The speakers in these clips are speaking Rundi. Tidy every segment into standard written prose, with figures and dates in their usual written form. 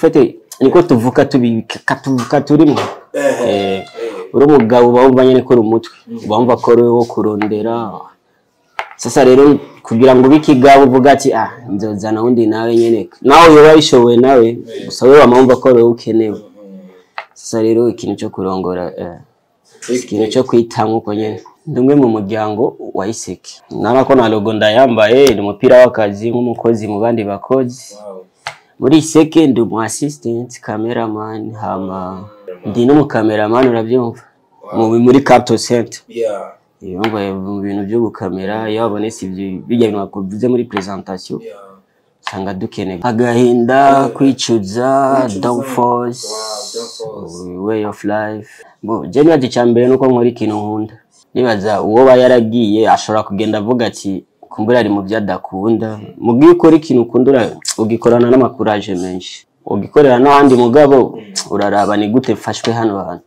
fete niko tuvuka tuvuka turimo uri umugabo bawumva nyene ko umutwe bawumva ko wo kurondera sasa rero kugira ngo bikigabo uvuga ati nzozana undi nawe nyene nawe yoba bishoboye nawe gusa wewe bamumva ko wewe ukenewe sasa rero ikintu cyo kurongora ikintu cyo kwitamwa uko nyene ndumwe mu muryango wa Iseke narako na logo ndayambaye ni umupira w'akazi nk'umukozi mu bandi bakozi muri Iseke ndi mu assistant cameraman hama ndi no mu cameraman urabyumva muri Capto Center yumva mu bintu byo gukamera yabonetse ibyo bijya bintu bakuvuze muri presentation sanga dukene agahinda kwicuza downforce way of life bo je nyaje cyambere nuko nkora ikintu nkunda nibaza uwo bayaragiye ashobora kugenda avuga ati kumbura ari mu byadakunda mugiye ukora ikintu ukundura ugikorana n'amakuraje menshi ugikorera n'ahandi mugabo uraraba ni gute fashwe hano hantu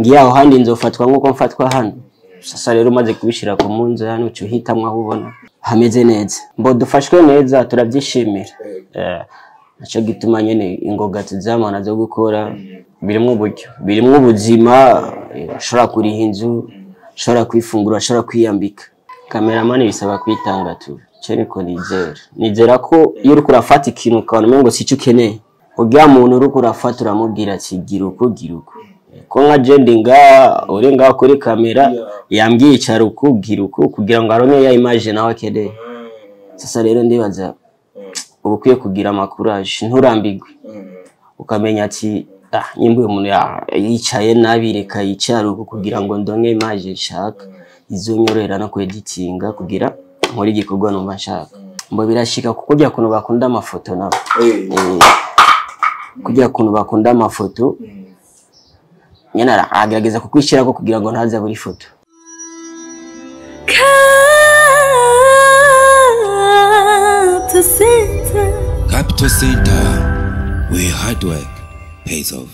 ngiyaho handi nzofatwa nkuko mfatwa hano sasa rero maze kubishira ku munzu hano uhitamwa aho ubona hameze neza mbo dufashwe neza turabyishimira naco gituma nyene ingoga tuzamana zo gukora birimwe uburyo birimwe ubuzima ashobora kuriha inzu ashobora kwifungura ashobora kwiyambika cameraman bisaba kwitanga tu cene ko nizera ko iyo uri kurafata ikintu ukabona ngo sico ukeneye ugiya muntu uri kurafata uramubwira ati gira uko ko nka jendinga uri ngaho kuri kamera yambwiye icara uko gira uko kugira ngo arone ya image nawe akeneye sasa rero ndibaza ubukwiye kugira amakuraje nturambigwe ukamenya ati nyimbuye umuntu yicaye nabi reka yicara uko kugira ngo ndonke image nshaka izonyorera no kweditinga kugira muri gikorwa numva nshaka mbo birashika kuko bya kuntu bakunda amafoto nabo kugira kuntu bakunda amafoto nyana agerageza kukwishira ko kugira ngo ntaza buri foto Capto Center, where hard work pays off.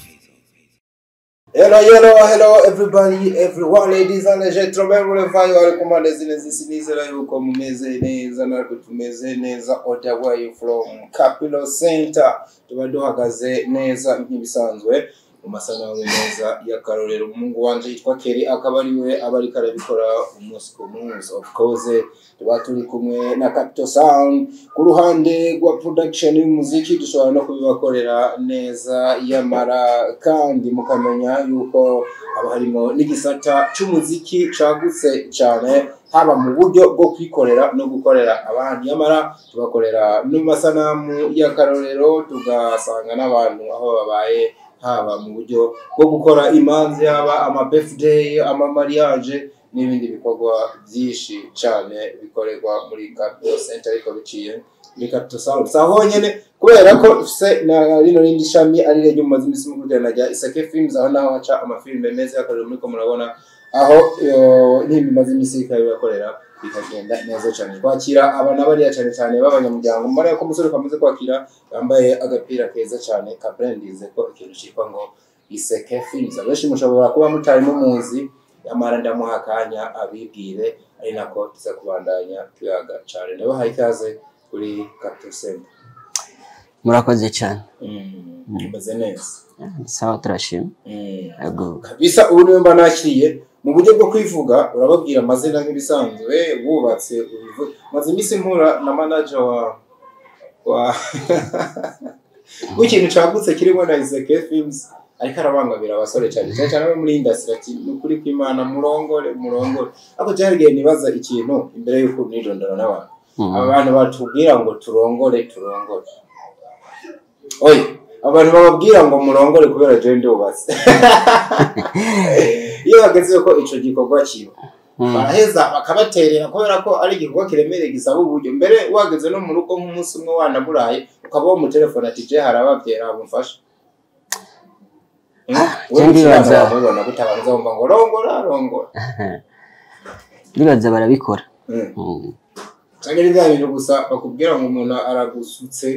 Hello everybody, everyone, ladies and gentlemen, wherever you are, come on, nizera yuko mumeze neza nariko tumeze neza all the way from Capto Center. Tuba duhagaze neza nk'ibisanzwe mu masanamu neza ya karorero umungu wanje yitwa Kelly akaba ari we abari karabikora umunsi ku munsi. Of course tuba turi kumwe na Capto Sound ku ruhande rwa production y'umuziki dushobora no kubibakorera neza yamara kandi mukamenya yuko haba harimo n'igisata cy'umuziki cagutse cyane haba mu buryo bwo kwikorera no gukorera abandi yamara tubakorera no masanamu ya karorero tugasanga n'abantu aho babaye haba mu buryo bwo gukora imanzi haba ama birthday ama mariage n'ibindi bikorwa byinshi cyane bikorerwa muri Capto Center ariko biciye muri Capto Sound saho nyene kubera ko se na rino rindi shami ari ryo mazi imisi mu kujana rya Iseke Films aho naho haca amafilme meza yakorera muri ko murabona aho n'ibimazi imisi kabibakorera bikagenda neza cyane kwakira abana bari cyane b'abanyamuryango mbara ko umusore kamaze kwakira yambaye agapira keza cyane ka brandize ko ikintu cyitwa ngo Iseke Films abeshi mushobora kuba mutari mu muzi yamara ndamuhakanya abibwire ari nako tuza kubandanya tuyaga cyane ndabahaye ikaze kuri Capto Center. Murakoze cyane Mbaze neza sawa turashima yego kabisa ubu niwe mba nakiriye mu buryo bwo kwivuga urababwira amazina nk'ibisanzwe wubatse maze imisi mpura na manager wa w'ikintu cagutse kirimo na Iseke Films ariko arabangamira abasore cyane abo muri industry ati ukuri kw'Imana murongore ako cyarigiye nibaza ikintu imbere y'uko nirondora n'abantu abantu batubwira ngo turongore abantu bababwira ngo murongore kubera jende ubatse iyo bageze ko ico gikorwa kiba baraheza bakabaterera kubera ko ari igikorwa kiremereye gisaba uburyo mbere wageze no mu rugo nk'umunsi umwe wanaburaye ukaba mu telefone ati je harabavyera abumfasha ndibaza mubona gutabanza umva ngo rongora ndibaza barabikora cyangwa ni ibintu gusa bakubwira ngo umuntu aragusutse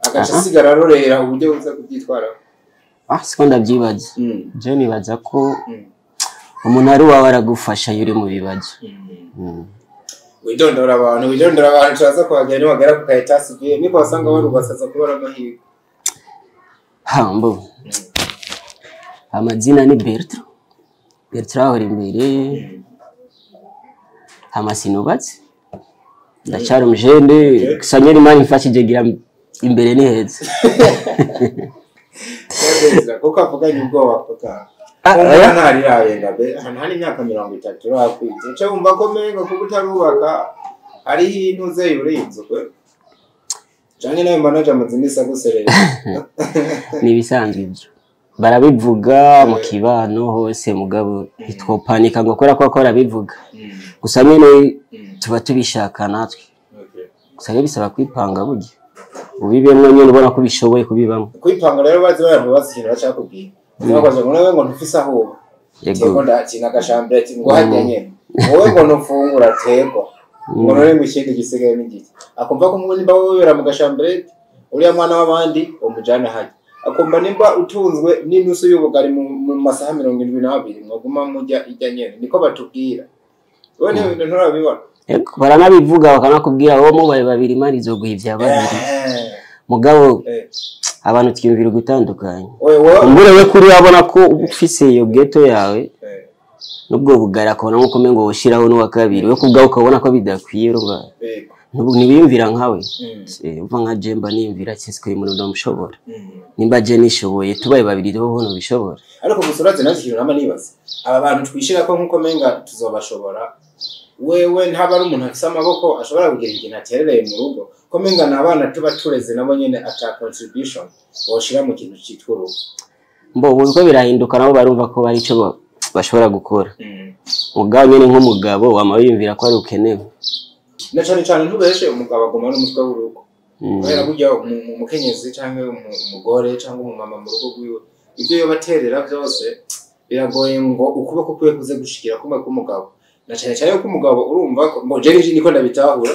agaca sigara arorera uburyo buza kubyitwara siko ndabyibaza je nibaza ko umuntu ari wawe aragufasha yuri mu bibazo widondora abantu turaza kuhagera niwagera ku kaetasi niko wasanga barubasaza kubara amahirwe Hambo. Amazina ni Bertrand. Bertrand uri imbere. Amasinubatse. Ndacyari umujende kusanyera imana ifashije gira imbere ni heza. Kuko avuganye ubwoba kuka. Oya ntari rayenga be hano imyaka 30 rakwije. Cyo umva ko mengo kuko utarubaka ari hintuze yurinze kwe. Jange nawe manager amazimisa guserera. Ni bisanzwe ibyo. Barabivuga mu kibano hose mugabo hitwopanika ngo kora ko bivuga. Gusa nyene tuba tubishaka natwe. Gusa bisaba kwipanga burya. Ubibemwe nyene ubona ko bishoboye kubibamo. Kwipanga rero bazi bazikintu bacakubwira. Nakaje ngo nawe ngo ntufise aho. Yego ndakina gashambere ati ngo hajya nyene. Wowe ngo nufungura tego. Ngo none mu kindi gisigaye n'igiki. Akumva ko nimba wibera mu gashambere uriya mwana w'abandi umujana haje. Akumva nimba utunzwe n'inusu y'ubugari mu masaha 72 mwaguma mujya ijya nyene niko batubwira. Wowe n'ibintu nturabibona. Baranabivuga bakanakubwira wowe mubaye babiri mari izoguhivya babiri. Mugabo abantu twiyumvira gutandukanye. Ngure we kuri abona ko ufise iyo ghetto yawe. Nubwo bugara akabona nko mengo woshiraho n'uwa kabiri we kubgaho ukabona ko bidakwiye ruba. Ntibiyumvira nkawe. Uva nka Jemba niyumvira cyeswe umuntu ndamushobora. Nimba je nishoboye tubaye babiri do hono bishobora. Ariko musuraze nazikintu nama nibaza. Aba bantu twishira ko nkuko menga tuzobashobora. Wewe ntaba ari umuntu afise amaboko ashobora kugira ikintu aterereye mu rugo. Ko menga nabana tuba tureze nabo nyene ata contribution woshira mu kintu cyitwa urugo. Mbo uko birahinduka nabo barumva ko bari cyo bashobora gukora. Mugabo nyene nk'umugabo wamabiyumvira ko ari ukenewe. Na cyane ntubeshe umugabo agoma n'umutwe w'urugo. Kubera burya umukenyezi cyangwa umugore cyangwa umumama mu rugo rwiwe ibyo yo baterera byose biragoye ngo ukuboko kwe kuze gushikira kumwe k'umugabo. Na cyane ko umugabo urumva ko ngo je niko ndabitahura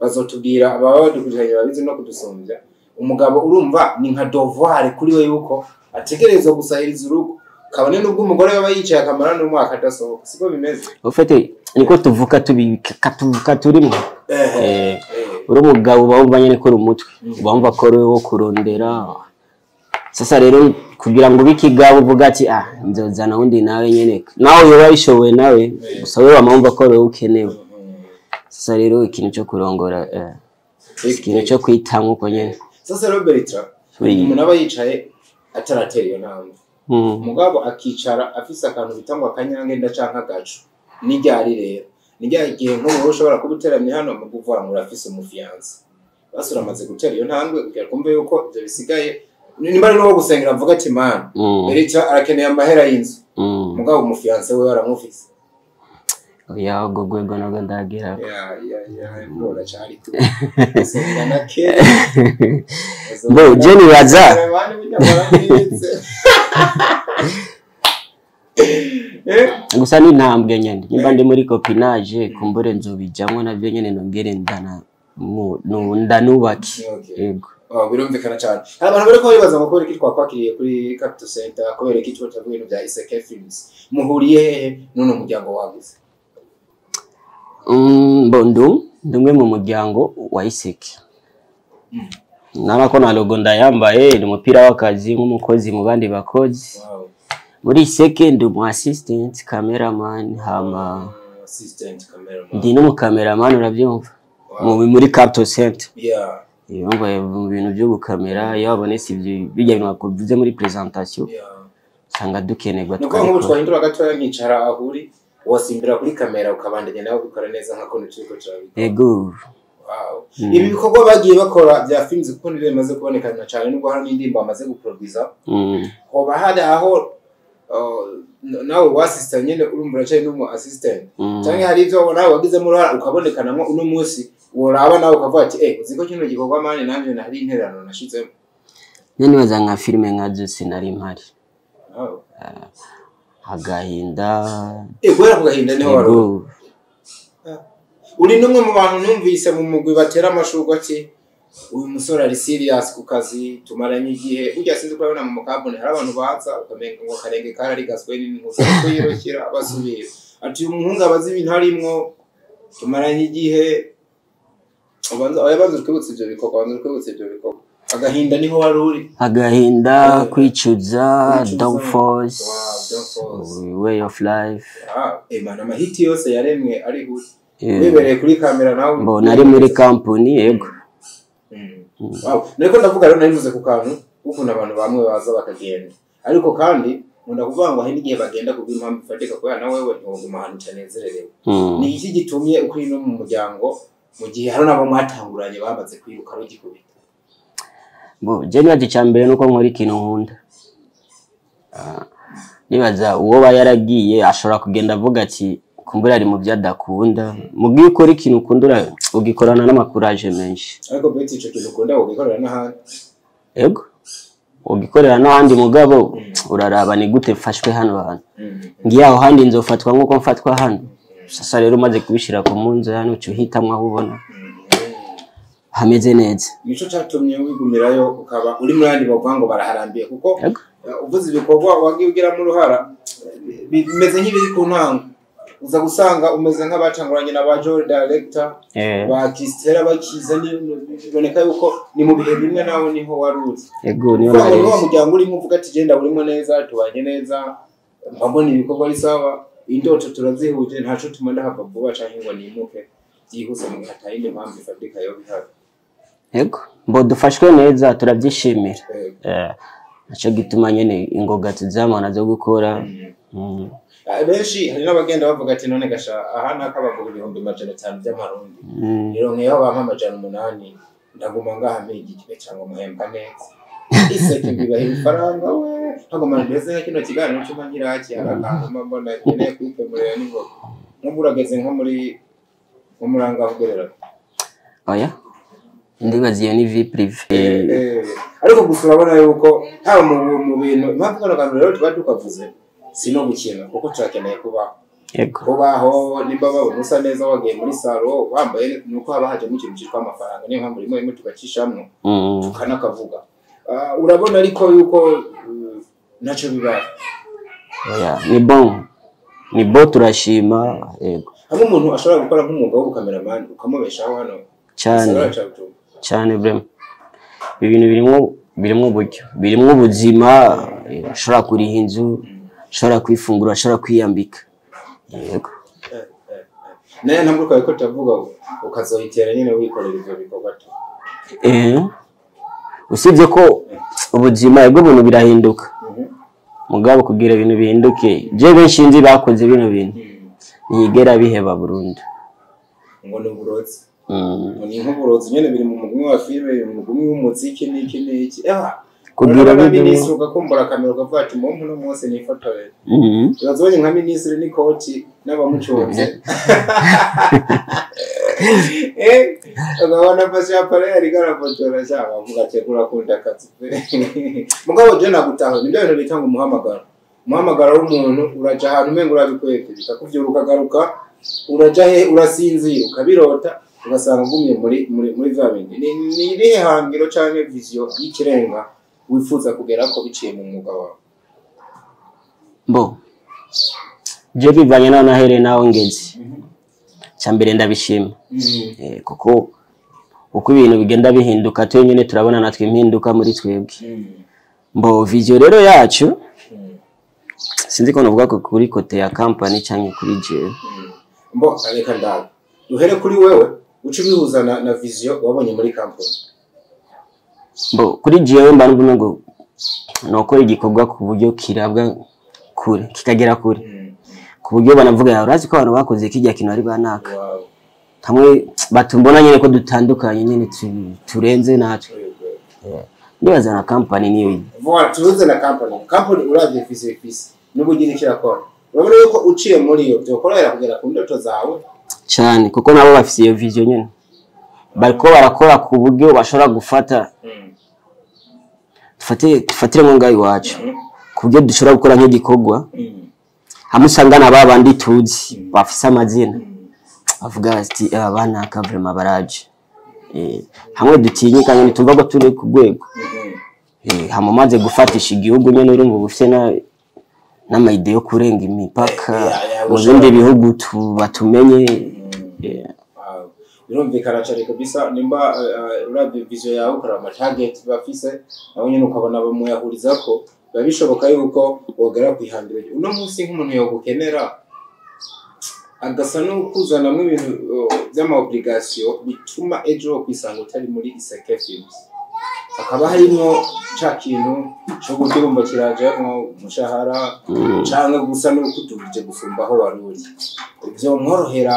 bazotubwira ababa badukurikiranye babizi no kudusumbya. Umugabo urumva ni nka devoir kuri we yuko ategerezwa gusahiriza urugo. Kabone nubwo umugore yaba yicaye akamara n'umwaka adasohoka siko bimeze. Ufite niko tuvuka tuvuka turimo. Uri umugabo bawumva nyene ko umutwe bawumva ko ari wo kurondera. Sasa rero kugira ngo bikigabo uvuga ati nzozana undi nawe nyene nawe yoba bishoboye nawe gusa wewe amumva ko ari ukenewe. Sasa rero ikintu cyo kurongora ikintu cyo kwitamwa uko nyene. Sasa rero Bertrand umuntu aba yicaye ataratera iyo ntambwe. Mugabo akicara afise akantu bitangwa akanyange ndacanka gacu. Nijyari rero nijya igihe nk'ubu ushobora kubuteramye hano mu kuvura muri afise umufiance. Basura amaze gutera iyo ntambwe kugira kumbe yuko ibyo bisigaye nimba ari no gusengera mvuga ati man Bertrand arakeneye amahera y'inzu. Mugabo umufiance we waramufise. Oya gogwego nago ndagira. Ndora cyari tu. Sengana ke. Bo Jenny baza. Gusa ni ntambwe nyene nimba ndi muri copinage kumbure nzobijamwe navyo nyene nongere ndana ndanubaki. Yego. Birumvikana cyane. Abantu bari ko bibaza ngo kubera iki twakwakiriye kuri Capital Center kubera iki cyo tavuye ibintu bya Iseke Films. Muhuriye hehe none umuryango waguze? Ndumwe mu muryango wa Iseke. Narako na logo ndayambaye ni umupira w'akazi nk'umukozi mu bandi bakozi. Muri Iseke ndi mu assistant cameraman hama ndi no mu cameraman urabyumva muri Capital Center. Yumva mu bintu byo gukamera yabonetse ibyo bijya bintu bakuvuze muri presentation. Sanga dukenegwa twari. Nuko twahindura gatoya nkicara ahuri wasimbira kuri kamera ukabandanya nawe bikora neza nka kono cyiko cyabika. Yego. Ibi bikorwa bagiye bakora bya films kuko niremaze kubonekana cyane nubwo hari n'indimbo amaze guproduce. Hoba hari aho nawe wasistant nyene urumva cyane n'umu assistant. Cyangwa hari ivyo nawe wagize muri ukabonekanamo uno munsi uraba nawe ukavuga ati uziko kino gikorwa mane nanje nari interano nashizemo. Nyene baza nka filme nka Jose nari mpari. Agahinda. Gwera kugahinda niho waro. Uri numwe mu bantu numvise mu mugwi batera amashurwa ati uyu musore ari serious ku kazi tumaranye igihe ujya sinzi ko abona mu mukabone hari abantu baza ukamenga ngo karenge karari gaswe n'intuza ko yirokira basubira ati umuhungu abazi ibintu harimwo tumaranye igihe abanza twibutse ibyo bikorwa agahinda niho waruri agahinda kwicuza downfalls way of life man amahiti yose yaremwe ari gute wibereye kuri kamera nawe mbona ari muri company yego wow niko ndavuga rero nabivuze ku kantu ukuntu abantu bamwe baza bakagenda ariko kandi nkunda kuvuga ngo hari n'igihe bagenda kubwira impamvu ifatika kubera nawe wewe ntuguma ahantu cyanezererewe ni iki gitumye ukuri no mu muryango mu gihe hari nabo mwatanguranye bamaze kwiruka rugikubita bo je nyaje cyambere nuko nkora ikintu nkunda nibaza uwo bayaragiye ashobora kugenda avuga ati kumbura ari mu byadakunda mugiye ukora ikintu ukundura ugikorana n'amakuraje menshi ariko beti ico kintu ukunda ugikorera n'ahandi yego ugikorera n'ahandi mugabo uraraba ni gute mfashwe hano hantu ngiye aho handi nzofatwa nkuko mfatwa hano sasa rero umaze kubishira ku munzani ucuhitamwa aho ubona hameze neza nico cyatumye wigumirayo ukaba uri muri andi bavuga baraharambiye kuko uvuze ibikorwa wagiye ugira mu ruhara bimeze nk'ibiri ku ntango uza gusanga umeze nk'abacanguranye na ba Joel director ba Kistera bakiza biboneka yuko ni mu bihe bimwe nawe niho waruzi yego niyo nari wa muryango uri muvuga ati genda urimo neza tubanye neza mbabona ibikorwa ari sawa indoto turazihuje ntaco tumanda hava vuba canke ngo nimuke byihuse mu hatayinde mpamvu ifatika yo bihari yego mbo dufashwe neza turabyishimira naco gituma nyene ingoga tuzamana zo gukora benshi hari n'abagenda bavuga ati none gasha aha nakabagura 500 by'amarundi rero nkeyo bampa 800 ndaguma ngaha mpigikire cyangwa muhemba neza iseke bibahe ifaranga we hagoma ndeze kino kiganiro cyo nkiraki arakanga mbona nyene kwikemurira n'ingoga n'umurageze nko muri umuranga vugerera oya ndibaziye ni vie privée ariko gusa urabona yuko haba mu bintu impamvu kano kantu rero tuba tukavuze sino gukina kuko turakeneye kubaho nimba babona usa neza wagiye muri salo wambaye nuko haba haje mu kintu cyitwa amafaranga niyo mpamvu rimwe tugacishamwe tukanakavuga urabona ariko yuko naco bibaye oya ni bon turashima yego hamwe umuntu ashobora gukora nk'umwuga wo cameraman ukamubeshaho hano cyane vraiment ibintu birimo buryo birimo ubuzima ashobora kuriha inzu ashobora kwifungura ashobora kwiyambika yego naye ntambuka ko tavuga ukazoyitera nyine wikorera ivyo bikorwa tu usibye ko ubuzima yego buntu birahinduka mugabo kugira ibintu bihinduke je benshi nzi bakoze bino bintu nigera biheba burundu ngo n'uburozi ni nk'uburozi nyene biri mu mugumi wa filme mu mugumi w'umuziki n'iki kugira minisitiri ugakumbura kamera ukavuga ati muntu no munsi ni fotowe bazonye nka minisitiri ni coach n'abamucunze agabana pasha pare ari garafotora cyangwa avuga ati kurakunda kazi mugabo je nagutaho nibyo bintu bitanga umuhamagaro w'umuntu uraja ahantu umengo urabikwete bikakuvyuruka garuka uraja he urasinzira ukabirota ugasanga ugumye muri vya bindi ni irihe hangiro canke vision y'ikirenga wifuza kugera ko biciye mu mwuga wawe mbo je bivanye na nahere naho ngeze cyambere ndabishima kuko uko ibintu bigenda bihinduka twe nyine turabona natwe impinduka muri twebwe mbo vision rero yacu sinzi ko navuga ko kuri kote ya company cyangwa kuri je mbo areka ndaga duhere kuri wewe uci bihuza na vision wabonye muri company mbo kuri jewe mba numva ngo nokora igikorwa ku buryo kirabwa kure kikagera kure ku buryo banavuga ya urazi ko abantu bakoze kijya kintu ari banaka hamwe batumbona nyine ko dutandukanye nyine turenze natwe nibaza na company niyo voilà tuze na company uravye fisi n'ubugira kirakora urabona yuko uciye muri yo byokorera kugera ku ndoto zawe cyane kuko nabo bafise iyo vision nyine bariko barakora ku buryo bashobora gufata tufatire mu ngayi wacu ku buryo dushobora gukora nk'igikorwa hamusangana babandi tuzi bafise amazina avuga ati abana ka vraiment baraje hamwe dutinyika nyine tumva ko turi ku rwego hamumaze gufatisha igihugu nyene urumva bufise n'amayide yo kurenga imipaka mu bindi bihugu batumenye birumvikana cyane kabisa nimba urabye vision yawe ukora ama target bafise nawe nyine ukabona bamuyahuriza ko biba bishoboka yuko wogera kwihambira uno munsi nk'umuntu yogukenera agasa no kuzanamo ibintu by'ama obligation bituma ejo kwisanga utari muri Iseke Films akaba harimo ca kintu cyo gutirumba kirajemo umushahara cyangwa gusa no kutubije gusumba aho waruri ibyo mworohera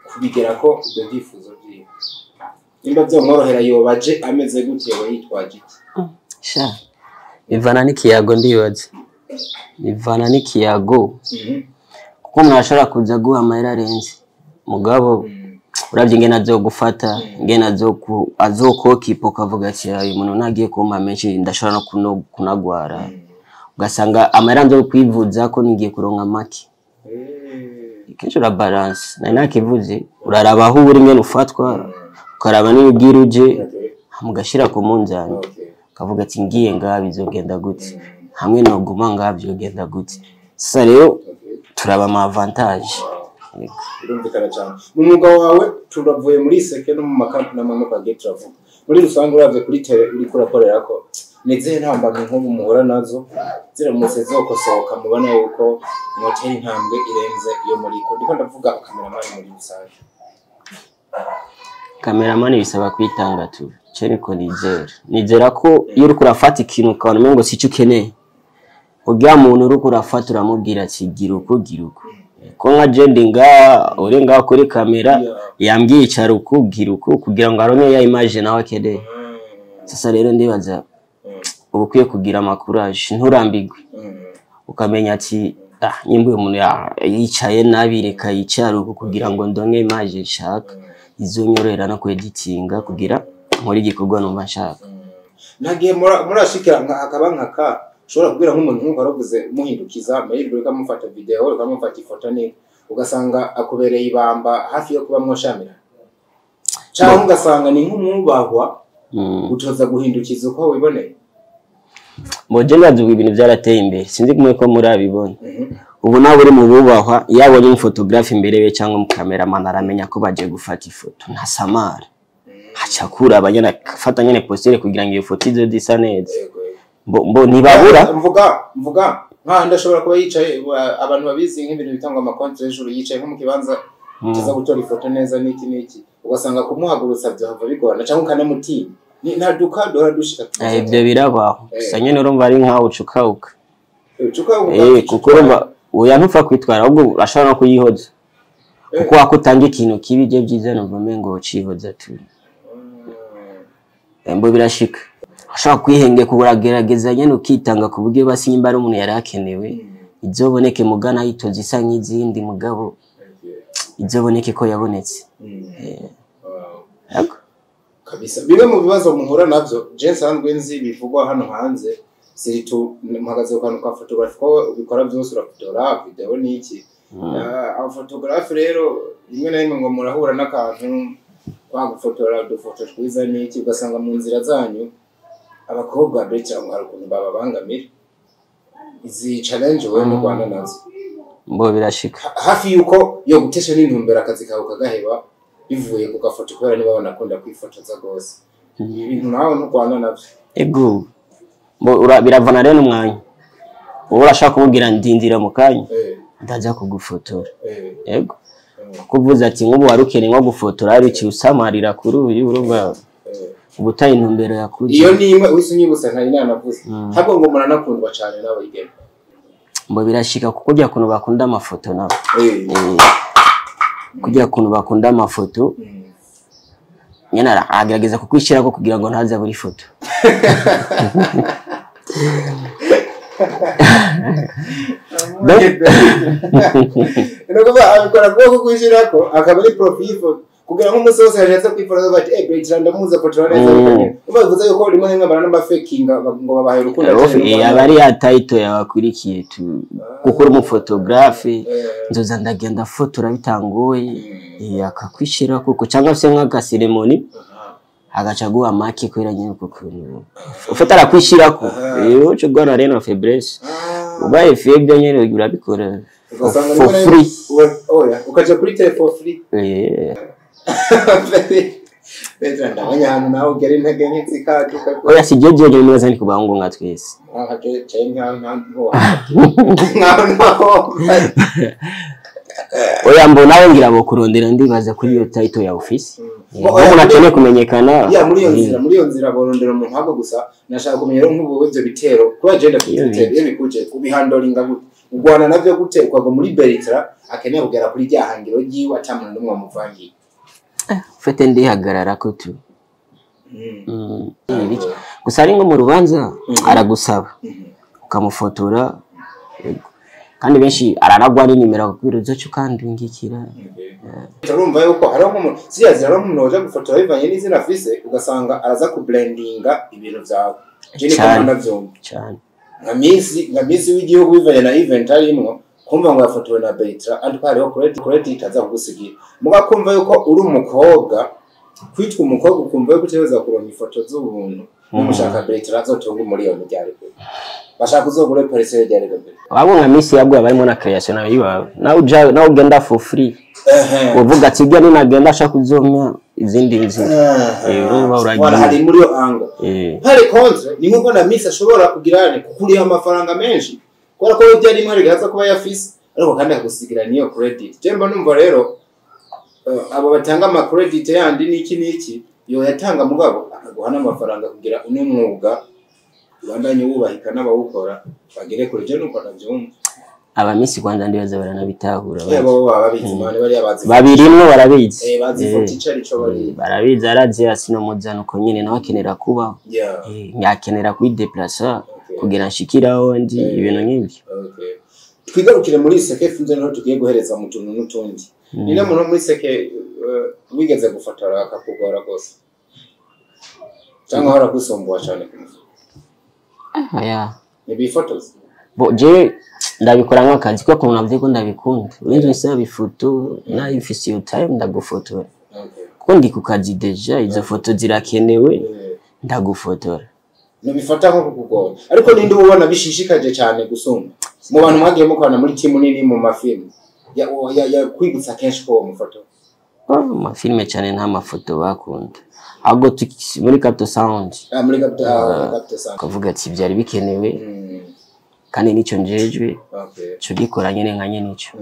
kubigera ko ibyo byifuzo byiwe nimba byo mworohera yobaje ameze gute yitwaje iki sha ivana n'ikiyago ndibaze ivana n'ikiyago kuko mwashara kuza guha amahera arenze mugabo uravye ngena zo gufata ngena zo azokokipa ukavuga ati uyu muntu nagiye kumpa menshi ndashobora no kunagwara ugasanga amahera nzo kwivuza ko nigiye kuronka make kenshi ura balance nakivuze uraraba aho uri ngene ufatwa ukaraba n'ibwira uje mugashira ku munzani ukavuga ati ngiye ngabi bizogenda gute hamwe no guma ngabyo genda gute sasa rero turaba ama avantage birumvikana cyane mu mwuga wawe turavuye muri Iseke no mu makampani n'amwe kwa Get Travel muri rusange uravye kuri tele uri kurakorera ko nize ntambamye nko muhora nazo ziramutse zokosoka mubona yuko moteri intambwe irenze iyo muri ko ndiko ndavuga cameraman muri rusange cameraman bisaba kwitanga tu cereko nizera ko iyo uri kurafata ikintu ukabona ngo sico ukeneye ugiya muntu uri kurafata uramubwira ati gira uko ko nka jendinga uri ngaho kuri kamera yambwiye icara ukubwira uko kugira ngo arone ya image nawe akeneye sasa rero ndibaza ubukwiye kugira amakuraje nturambigwe ukamenya ati nyimbuye umuntu yicaye nabi reka yicara uko kugira ngo ndonke image nshaka izonyorera no kweditinga kugira muri gikorwa numva nshaka nagiye murashikira akaba nkaka ushobora kubwira nk'umuntu nk'uko aravuze muhindukiza amahirwe ukamufata video ukamufata ifoto ni ugasanga akubereye ibamba hafi yo kuba mwoshamira cyangwa ugasanga ni nk'umwubahwa utoza guhindukiza uko wiboneye moje ndazuga ibintu byarateye imbere sinzi kumwe ko murabibona ubu nawe uri mu bubahwa yabonye umphotographe imbere we cyangwa mu cameraman aramenya ko baje gufata ifoto nta samara hacakura abanyana fata nyene postere kugira ngo iyo foto izo disa neza mbo nibabura mvuga nka ndashobora kuba yicaye abantu babizi nk'ibintu bitangwa ama contre hejuru yicaye nko mu kibanza kiza gutora ifoto neza niki ugasanga kumuhagurutsa byo hava bigorana cyangwa kanamutima nta duka dora dushika ibyo birabaho gusa nyene urumva ari nkaho ucukauka kuko urumva uya ntupfa kwitwara ahubwo urashobora no kuyihoza kuko wakutanga ikintu kibi je byiza numva ngo ucihoza tu mbo birashika ashaka kwihenge kuburagerageza nyene ukitanga ku buryo basinyimba ari umuntu yarakenewe izoboneke mugana yitoza isa nk'izindi mugabo izoboneke ko yabonetse yako kabisa bimwe mu bibazo muhura navyo je sanzwe nzi bivugwa hano hanze siritu mpagaze kwa photographe ko bikora byose urafotora video niki aba photographe rero rimwe na rimwe ngo murahura n'akantu kwa gufotora udufoto twiza niki ugasanga mu nzira zanyu abakobwa becha ngarukuntu baba bangamira izi challenge we mu Rwanda nazo mbo birashika hafi yuko yo gutesha n'intumbera akazi kawe kagaheba bivuye ku gafoto kubera niba banakunda kwifotoza gose ibintu nawe mu Rwanda navyo ego mbo biravana rero umwanya ubu urashaka kumubwira ndindira mu kanya ndaza kugufotora ego kuvuza ati nk'ubu warukene nko gufotora ari iki usamarira kuri uyu urumva ubutaye intumbero yakuje iyo nimwe usunyibutsa nta nanavuze habo ngo muranakundwa cyane nawe igeme mbo birashika kuko bya kuntu bakunda amafoto nabo kugira kuntu bakunda amafoto nyana agerageza kukwishira ko kugira ngo ntaza buri foto Nako abikora ko kwishira ko akaba ari profile kugira ngo umunsi wose yaje kwifora bati Bertrand ndamuza fotora neza ubavuze yuko rimwe rimwe barana ba faking ngo babahe rukundo abari ya title yabakurikiye tu kuko uri umphotographe nzoza ndagenda fotora bitangoye akakwishira kuko cyangwa se nk'aka ceremony agaca guha make kwera nyine kuko ufata kwishira ko rero cyo gwana reno faiblesse ubaye faible nyine urabikora for free oya ukaje kuri tele for free Petra ndabanya hano nawe ugera intege nk'izikatu oya si jeje je nibaza ni kubahungu nka twese oya mbona ngira ngo kurondera ndibaza kuri iyo title ya office umuntu akeneye kumenyekana ya muri iyo nzira borondera umuntu ahubwo gusa nashaka kumenya rero nk'ubu ibyo bitero kuba agenda kubitera iyo bikuje kubihandoringa gute ugwana navyo gute ukagwa muri Beritra akeneye kugera kuri rya hangiro ryiwe atamana n'umwe wamuvangiye fete ndihagarara ko tu gusa ari ngo mu rubanza aragusaba ukamufotora kandi benshi araragwa ari nimero kubiruzo cyo kandi ngikira turumva yuko hari umuntu siyazi rero umuntu waje gufotora bivanye n'izina afise ugasanga araza ku blendinga ibintu byawe je ko navyo cyane nka misi w'igihugu bivanye na event arimwo kumva ngo yafotowe na Beritra ariko hariho correct itaza kugusigira muga kumva yuko uri umukobwa kwitwa umukobwa ukumva yuko uteweza kuronka ifoto z'ubuntu n'umushaka Beritra azotunga umuriyoni ryari ko bashaka uzogure parcelle ryari ko abo nka misi yabwo barimo na creation ayiwawe nawe ugenda for free uvuga ati byo ninagenda ashaka kuzomya izindi nzira urumva uragiye hari muri yo anga hari contre ni nkuko na misi ashobora kugirane kukuriha amafaranga menshi kora ko byari imwe rigaza kuba yafise ariko kandi akusigira niyo credit jemba numva rero abo batanga ama credit yandi niki yo yatanga mugabo akaguha n'amafaranga kugira umwuga bandanye wubahika n'abawukora bagere kuri je nuko navyumva aba misi Rwanda ndibaza baranabitahura yabo babizi mane bari abazi babirimwe barabizi bazi foto icari cyo bari barabizi arazi asino muzano ko nyine nawe akenera kuba nyakenera kwideplacer kugira nshikiraho ndi ibintu nk'ibyo twigarukire muri seke funze no tugiye guhereza mu tuntu n'utundi nina muntu muri seke wigeze gufotora akakugora gose cyangwa hora gusombuwa cyane aya nibi photos bo je ndabikora nk'akazi ko umuntu avuze ko ndabikunda urinze isaba ifoto na ifisi yo time ndagufotora kuko ndi ku kazi deja izo foto zirakenewe ndagufotora nubifata nko kukugora ariko ninde ubona bishishikaje cyane gusumba mu bantu mwagiye mukana muri team nini mu mafilm ya kwigutsa kenshi ko mufoto mafilme cyane nta mafoto bakunda ahubwo muri Capto Sound muri Capto Sound kavuga ati byari bikenewe kandi nico njejwe cyo gikora nyene nka nyene nico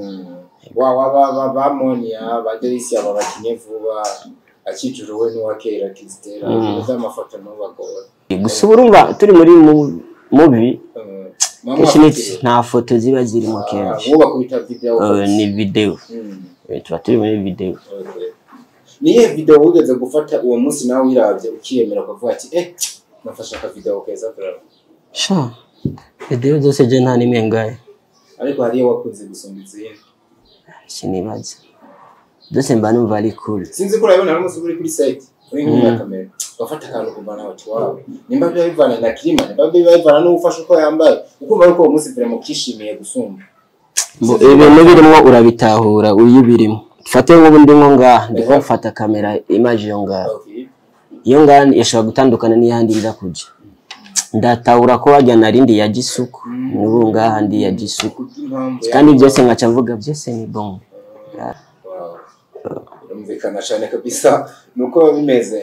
ba Monia ba Delisia babakinye vuba akijuruwe n'uwakera kizitera amafoto n'ubagora gusa urumva turi muri mubi nta foto ziba ziri mu kenshi ni video tuba turi muri video niye video wigeze gufata uwo munsi nawe wiravye ukiyemera kuvuga ati nafasha ka video keza bravo sha video zose je nta nimwe ngaye ariko hariyo wakunze gusomba izindi sinibaza dose mba numva ari cool sinzi ko urabona umunsi uri kuri site uri nk'umya kamera bafata akantu kubana watu wawe nimba bivana na klima nimba bivana n'ufasha uko yambaye ukumva yuko uwo munsi vraiment kishimiye gusumba ibintu birimo urabitahura uyibirimo fate nk'ubundi ngo ngaha ndiko mfata kamera image yo ngaha iyo ngaha yashobora gutandukana n'iyandi nza kuja ndatahura ko wajya narindi ya gisuku n'ubu ngaha ndi ya gisuku kandi byose nkaca mvuga byose ni bon umvikana cyane kabisa nuko bimeze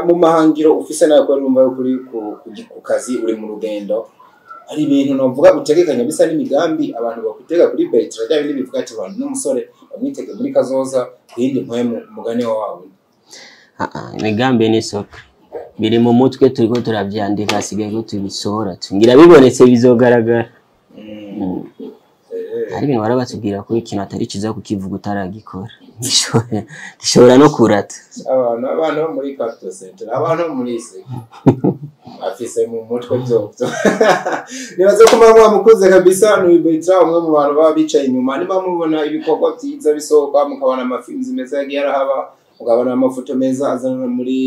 mu mahangiro ufise nayo ko numva kuri ku kazi uri mu rugendo ari ibintu novuga gutegekanya bisa n'imigambi abantu bakutega kuri Beritra cyangwa ibindi bivuga ati abantu n'umusore bamwitege muri kazoza kwindi mpwemu mugane wawe imigambi ni soka biri mu mutwe turiko turavyandika sigaye ko tubisohora tungira bibonetse bizogaragara hari ibintu barabatubwira ko ikintu atari kiza kukivuga utaragikora gishobora no kurata abantu muri Capto Center abantu muri ise afise mu mutwe byo nibaze ko mama mukuze kabisa ni Beritra umwe mu bantu baba bicaye inyuma niba mubona ibikorwa byiza bisohoka mukabana amafilms meza yagiye arahaba mukabona amafoto meza azana muri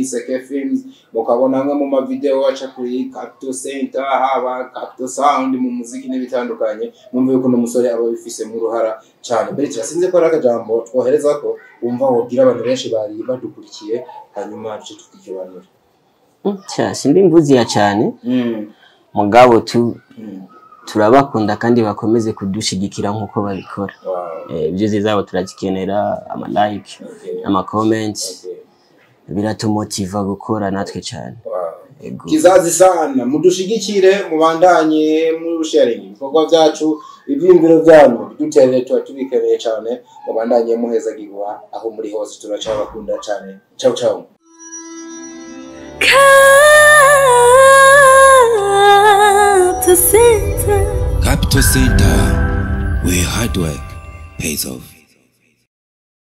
Seke Films mukabona amwe mu ma video aca kuri Capto Center haba Capto Sound mu muziki n'ibitandukanye mumve yuko n'umusore aba bifise mu ruhara cyane Beritra sinze ko arakajambo twohereza ko umva wobwira abantu benshi bari badukurikiye hanyuma cyo tukibanura sindi mvuzi ya cyane mugabo turabakunda kandi bakomeze kudushigikira nkuko babikora. Ibyo zabo turazikenera ama like ama comments biratumotiva gukora natwe cyane. Kizazi sana mudushigikire mubandanye muri sharing ibikorwa byacu iby'imbiro byanyu dutere tubikeneye cyane mubandanye muheza gigwa aho muri hose turacabakunda cyane. Ciao ciao. Capital Center, where hard work pays off.